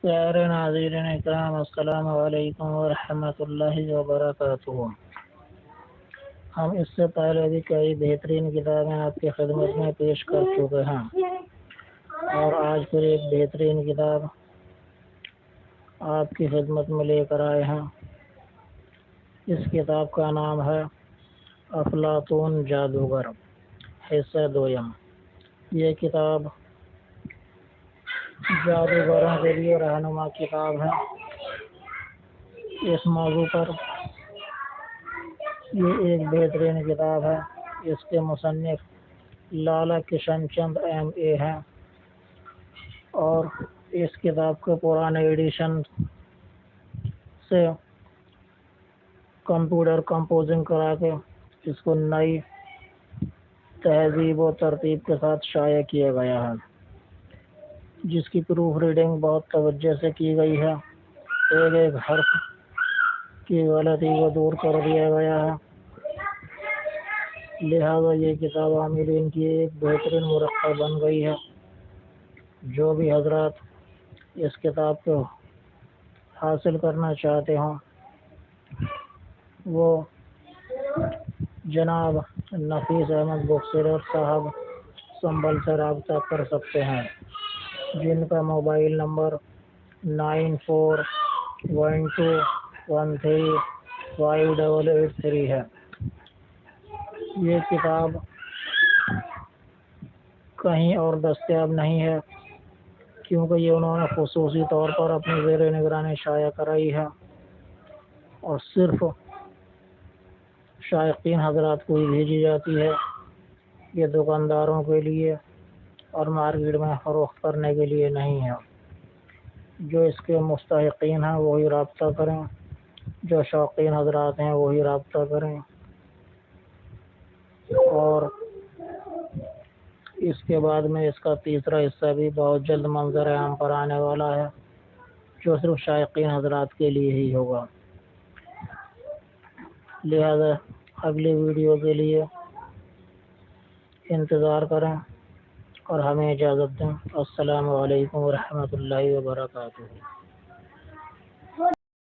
پیارے ناظرین اکرام، السلام علیکم ورحمۃ اللہ وبرکاتہ۔ ہم اس سے پہلے بھی کئی بہترین کتابیں آپ کی خدمت میں پیش کر چکے ہیں، اور آج پھر ایک بہترین کتاب آپ کی خدمت میں لے کر آئے ہیں۔ اس کتاب کا نام ہے افلاطون جادوگر، حصہ دوم۔ یہ کتاب جادوگروں کے لیے رہنما کتاب ہے۔ اس موضوع پر یہ ایک بہترین کتاب ہے۔ اس کے مصنف لالہ کشن چند M.A ہیں، اور اس کتاب کے پرانے ایڈیشن سے کمپیوٹر کمپوزنگ کرا کے اس کو نئی تہذیب و ترتیب کے ساتھ شائع کیا گیا ہے، جس کی پروف ریڈنگ بہت توجہ سے کی گئی ہے۔ ایک ایک حرف کی غلطی کو دور کر دیا گیا ہے، لہذا یہ کتاب عاملین کی ایک بہترین مرقع بن گئی ہے۔ جو بھی حضرات اس کتاب کو حاصل کرنا چاہتے ہوں وہ جناب نفیس احمد بک سیلر صاحب سنبھل سے رابطہ کر سکتے ہیں، جن کا موبائل نمبر 9412135883 ہے۔ یہ کتاب کہیں اور دستیاب نہیں ہے، کیونکہ یہ انہوں نے خصوصی طور پر اپنی زیر نگرانی شائع کرائی ہے، اور صرف شائقین حضرات کو ہی بھیجی جاتی ہے۔ یہ دکانداروں کے لیے اور مارکیٹ میں فروخت کرنے کے لیے نہیں ہے۔ جو اس کے مستحقین ہیں وہی رابطہ کریں، جو شوقین حضرات ہیں وہی رابطہ کریں۔ اور اس کے بعد میں اس کا تیسرا حصہ بھی بہت جلد منظر عام پر آنے والا ہے، جو صرف شائقین حضرات کے لیے ہی ہوگا۔ لہذا اگلی ویڈیو کے لیے انتظار کریں اور ہمیں اجازت دیں۔ السلام علیکم ورحمۃ اللہ وبرکاتہ۔